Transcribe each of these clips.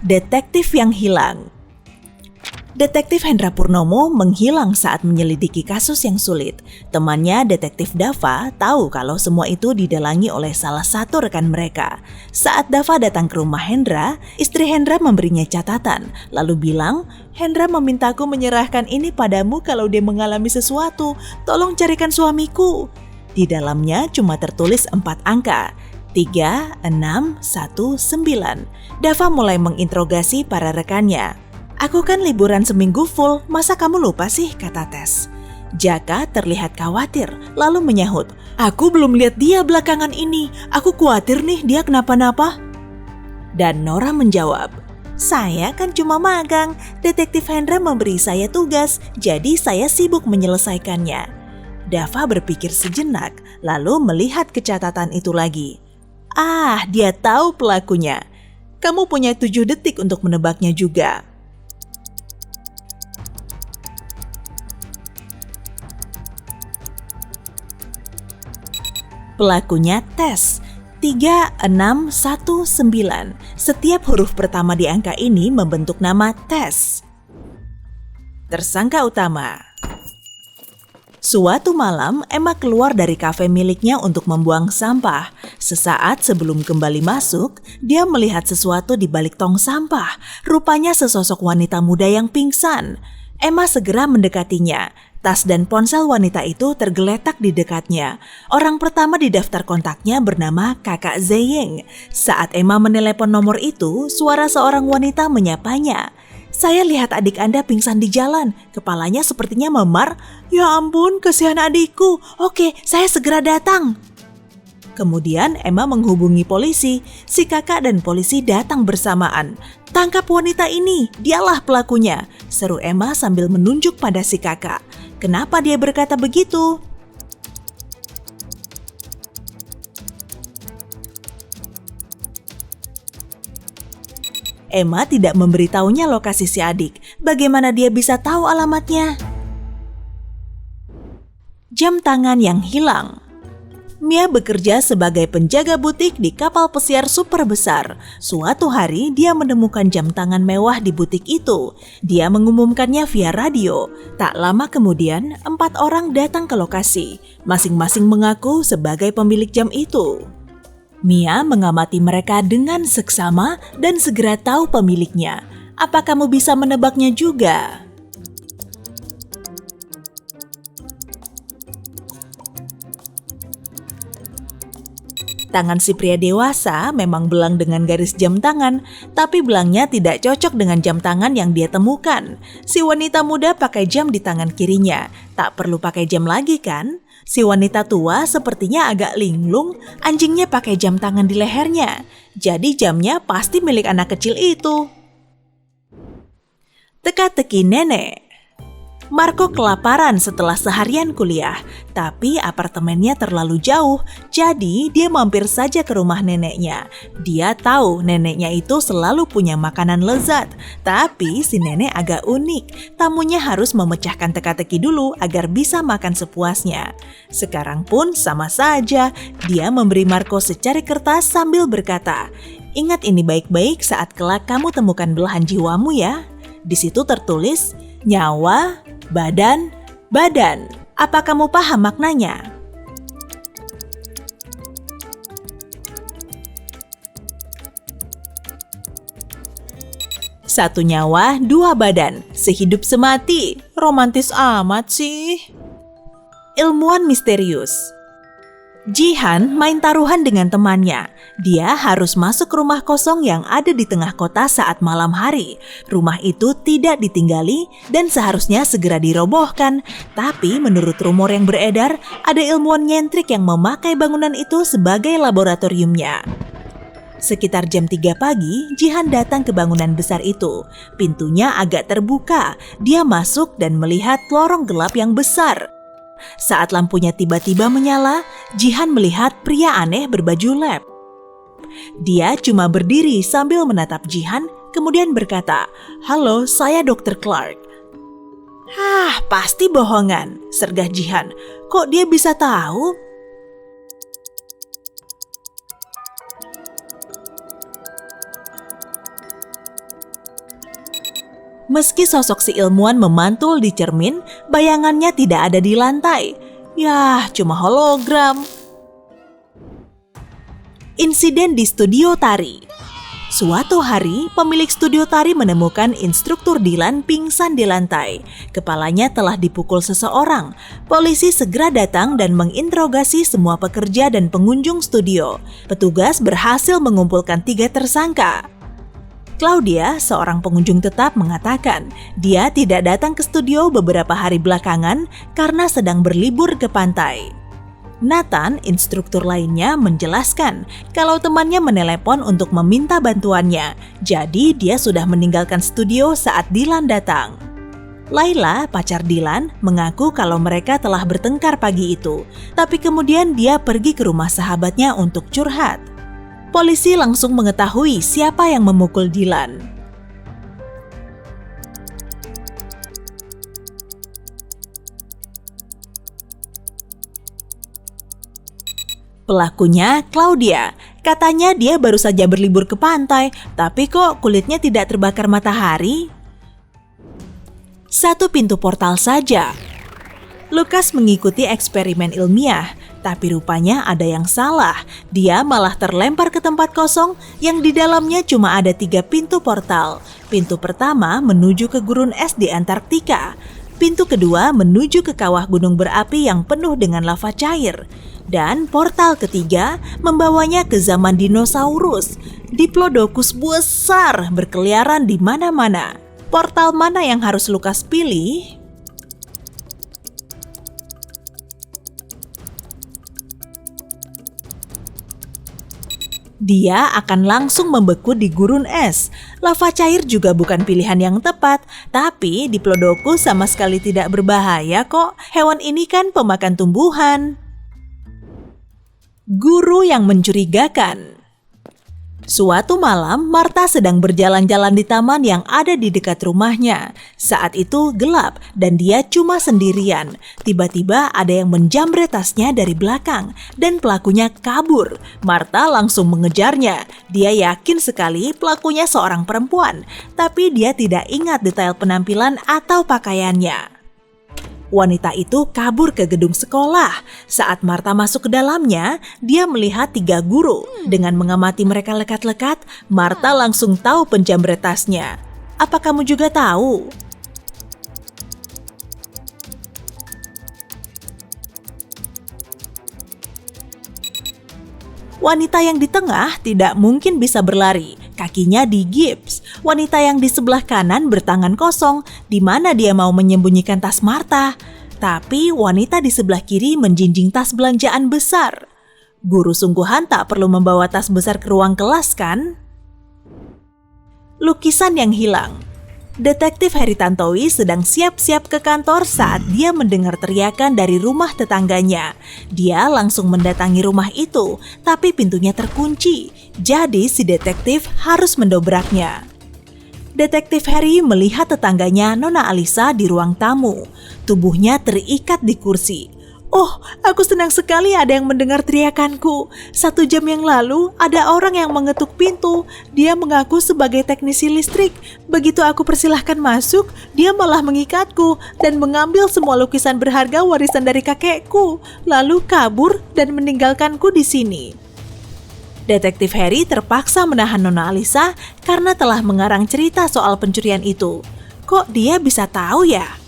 Detektif yang hilang. Detektif Hendra Purnomo menghilang saat menyelidiki kasus yang sulit. Temannya, Detektif Dava, tahu kalau semua itu didalangi oleh salah satu rekan mereka. Saat Dava datang ke rumah Hendra, istri Hendra memberinya catatan, lalu bilang, "Hendra memintaku menyerahkan ini padamu kalau dia mengalami sesuatu. Tolong carikan suamiku." Di dalamnya cuma tertulis 4 angka. 3, 6, 1, 9. Dava mulai menginterogasi para rekannya. "Aku kan liburan seminggu full, masa kamu lupa sih?" kata Tess. Jaka terlihat khawatir, lalu menyahut, "Aku belum lihat dia belakangan ini. Aku khawatir nih dia kenapa-napa." Dan Nora menjawab, "Saya kan cuma magang. Detektif Hendra memberi saya tugas, jadi saya sibuk menyelesaikannya." Dava berpikir sejenak, lalu melihat ke catatan itu lagi. "Ah, dia tahu pelakunya. Kamu punya 7 detik untuk menebaknya juga." Pelakunya Tess, 3, 6, 1, 9. Setiap huruf pertama di angka ini membentuk nama Tess. Tersangka utama. Suatu malam, Emma keluar dari kafe miliknya untuk membuang sampah. Sesaat sebelum kembali masuk, dia melihat sesuatu di balik tong sampah. Rupanya sesosok wanita muda yang pingsan. Emma segera mendekatinya. Tas dan ponsel wanita itu tergeletak di dekatnya. Orang pertama di daftar kontaknya bernama Kakak Zeyeng. Saat Emma menelepon nomor itu, suara seorang wanita menyapanya. "Saya lihat adik Anda pingsan di jalan. Kepalanya sepertinya memar. Ya ampun, kasihan adikku. Oke, saya segera datang." Kemudian Emma menghubungi polisi. Si kakak dan polisi datang bersamaan. "Tangkap wanita ini, dialah pelakunya," seru Emma sambil menunjuk pada si kakak. Kenapa dia berkata begitu? Emma tidak memberitahunya lokasi si adik. Bagaimana dia bisa tahu alamatnya? Jam tangan yang hilang. Mia bekerja sebagai penjaga butik di kapal pesiar super besar. Suatu hari dia menemukan jam tangan mewah di butik itu. Dia mengumumkannya via radio. Tak lama kemudian, 4 orang datang ke lokasi. Masing-masing mengaku sebagai pemilik jam itu. Mia mengamati mereka dengan seksama dan segera tahu pemiliknya. "Apa kamu bisa menebaknya juga?" Tangan si pria dewasa memang belang dengan garis jam tangan, tapi belangnya tidak cocok dengan jam tangan yang dia temukan. Si wanita muda pakai jam di tangan kirinya. Tak perlu pakai jam lagi kan? Si wanita tua sepertinya agak linglung, anjingnya pakai jam tangan di lehernya. Jadi jamnya pasti milik anak kecil itu. Teka-teki nenek. Marco kelaparan setelah seharian kuliah, tapi apartemennya terlalu jauh, jadi dia mampir saja ke rumah neneknya. Dia tahu neneknya itu selalu punya makanan lezat, tapi si nenek agak unik. Tamunya harus memecahkan teka-teki dulu agar bisa makan sepuasnya. Sekarang pun sama saja, dia memberi Marco secari kertas sambil berkata, "Ingat ini baik-baik saat kelak kamu temukan belahan jiwamu ya." Di situ tertulis, "Nyawa, badan, badan." Apa kamu paham maknanya? Satu nyawa, 2 badan, sehidup semati. Romantis amat sih. Ilmuwan misterius. Jihan main taruhan dengan temannya. Dia harus masuk rumah kosong yang ada di tengah kota saat malam hari. Rumah itu tidak ditinggali dan seharusnya segera dirobohkan. Tapi menurut rumor yang beredar, ada ilmuwan nyentrik yang memakai bangunan itu sebagai laboratoriumnya. Sekitar jam 3 pagi, Jihan datang ke bangunan besar itu. Pintunya agak terbuka. Dia masuk dan melihat lorong gelap yang besar. Saat lampunya tiba-tiba menyala, Jihan melihat pria aneh berbaju lab. Dia cuma berdiri sambil menatap Jihan, kemudian berkata, "Halo, saya Dr. Clark." Pasti bohongan," sergah Jihan. "Kok dia bisa tahu?" Meski sosok si ilmuwan memantul di cermin, bayangannya tidak ada di lantai. Yah, cuma hologram. Insiden di studio tari. Suatu hari, pemilik studio tari menemukan instruktur Dylan pingsan di lantai. Kepalanya telah dipukul seseorang. Polisi segera datang dan menginterogasi semua pekerja dan pengunjung studio. Petugas berhasil mengumpulkan 3 tersangka. Claudia, seorang pengunjung tetap, mengatakan dia tidak datang ke studio beberapa hari belakangan karena sedang berlibur ke pantai. Nathan, instruktur lainnya, menjelaskan kalau temannya menelepon untuk meminta bantuannya, jadi dia sudah meninggalkan studio saat Dylan datang. Layla, pacar Dylan, mengaku kalau mereka telah bertengkar pagi itu, tapi kemudian dia pergi ke rumah sahabatnya untuk curhat. Polisi langsung mengetahui siapa yang memukul Dylan. Pelakunya Claudia. Katanya dia baru saja berlibur ke pantai, tapi kok kulitnya tidak terbakar matahari? 1 pintu portal saja. Lukas mengikuti eksperimen ilmiah, tapi rupanya ada yang salah. Dia malah terlempar ke tempat kosong yang di dalamnya cuma ada 3 pintu portal. Pintu pertama menuju ke gurun es di Antartika. Pintu kedua menuju ke kawah gunung berapi yang penuh dengan lava cair. Dan portal ketiga membawanya ke zaman dinosaurus. Diplodocus besar berkeliaran di mana-mana. Portal mana yang harus Lukas pilih? Dia akan langsung membeku di gurun es. Lava cair juga bukan pilihan yang tepat, tapi Diplodocus sama sekali tidak berbahaya kok. Hewan ini kan pemakan tumbuhan. Guru yang mencurigakan. Suatu malam, Martha sedang berjalan-jalan di taman yang ada di dekat rumahnya. Saat itu gelap dan dia cuma sendirian. Tiba-tiba ada yang menjamret tasnya dari belakang dan pelakunya kabur. Martha langsung mengejarnya. Dia yakin sekali pelakunya seorang perempuan, tapi dia tidak ingat detail penampilan atau pakaiannya. Wanita itu kabur ke gedung sekolah. Saat Martha masuk ke dalamnya, dia melihat 3 guru. Dengan mengamati mereka lekat-lekat, Martha langsung tahu penjamret tasnya. Apa kamu juga tahu? Wanita yang di tengah tidak mungkin bisa berlari. Kakinya digips. Wanita yang di sebelah kanan bertangan kosong, di mana dia mau menyembunyikan tas Martha. Tapi wanita di sebelah kiri menjinjing tas belanjaan besar. Guru sungguhan tak perlu membawa tas besar ke ruang kelas kan? Lukisan yang hilang. Detektif Heri Tantowi sedang siap-siap ke kantor saat dia mendengar teriakan dari rumah tetangganya. Dia langsung mendatangi rumah itu, tapi pintunya terkunci. Jadi si detektif harus mendobraknya. Detektif Heri melihat tetangganya Nona Alisa di ruang tamu. Tubuhnya terikat di kursi. Oh, aku senang sekali ada yang mendengar teriakanku. 1 jam yang lalu, ada orang yang mengetuk pintu. Dia mengaku sebagai teknisi listrik. Begitu aku persilahkan masuk, dia malah mengikatku dan mengambil semua lukisan berharga warisan dari kakekku. Lalu kabur dan meninggalkanku di sini. Detektif Heri terpaksa menahan Nona Alisa karena telah mengarang cerita soal pencurian itu. Kok dia bisa tahu ya?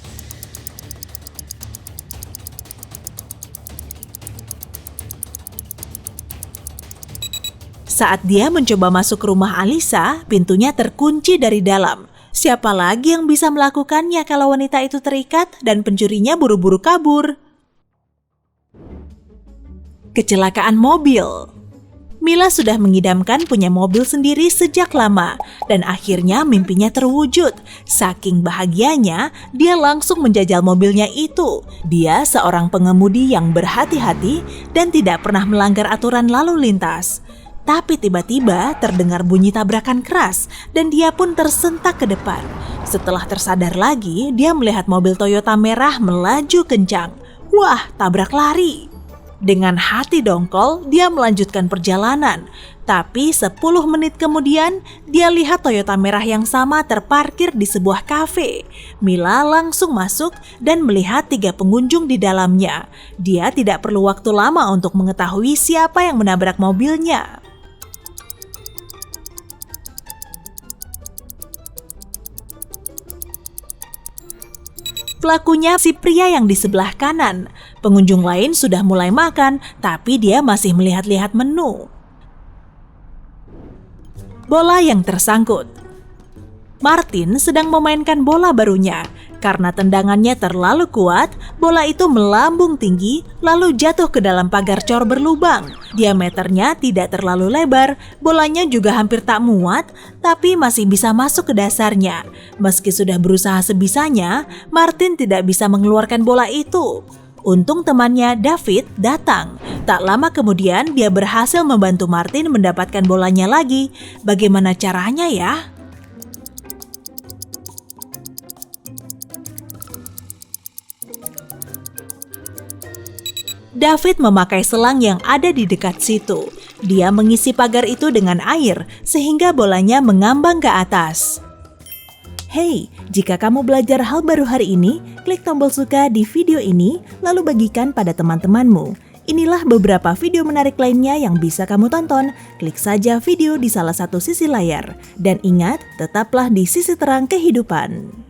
Saat dia mencoba masuk ke rumah Alisa, pintunya terkunci dari dalam. Siapa lagi yang bisa melakukannya kalau wanita itu terikat dan pencurinya buru-buru kabur? Kecelakaan mobil. Mila sudah mengidamkan punya mobil sendiri sejak lama dan akhirnya mimpinya terwujud. Saking bahagianya, dia langsung menjajal mobilnya itu. Dia seorang pengemudi yang berhati-hati dan tidak pernah melanggar aturan lalu lintas. Tapi tiba-tiba terdengar bunyi tabrakan keras dan dia pun tersentak ke depan. Setelah tersadar lagi, dia melihat mobil Toyota merah melaju kencang. Wah, tabrak lari. Dengan hati dongkol, dia melanjutkan perjalanan. Tapi 10 menit kemudian, dia lihat Toyota merah yang sama terparkir di sebuah kafe. Mila langsung masuk dan melihat 3 pengunjung di dalamnya. Dia tidak perlu waktu lama untuk mengetahui siapa yang menabrak mobilnya. Pelakunya si pria yang di sebelah kanan. Pengunjung lain sudah mulai makan, tapi dia masih melihat-lihat menu. Bola yang tersangkut. Martin sedang memainkan bola barunya. Karena tendangannya terlalu kuat, bola itu melambung tinggi lalu jatuh ke dalam pagar cor berlubang. Diameternya tidak terlalu lebar, bolanya juga hampir tak muat, tapi masih bisa masuk ke dasarnya. Meski sudah berusaha sebisanya, Martin tidak bisa mengeluarkan bola itu. Untung temannya David datang. Tak lama kemudian dia berhasil membantu Martin mendapatkan bolanya lagi. Bagaimana caranya ya? David memakai selang yang ada di dekat situ. Dia mengisi pagar itu dengan air sehingga bolanya mengambang ke atas. Hey, jika kamu belajar hal baru hari ini, klik tombol suka di video ini lalu bagikan pada teman-temanmu. Inilah beberapa video menarik lainnya yang bisa kamu tonton. Klik saja video di salah satu sisi layar. Dan ingat, tetaplah di sisi terang kehidupan.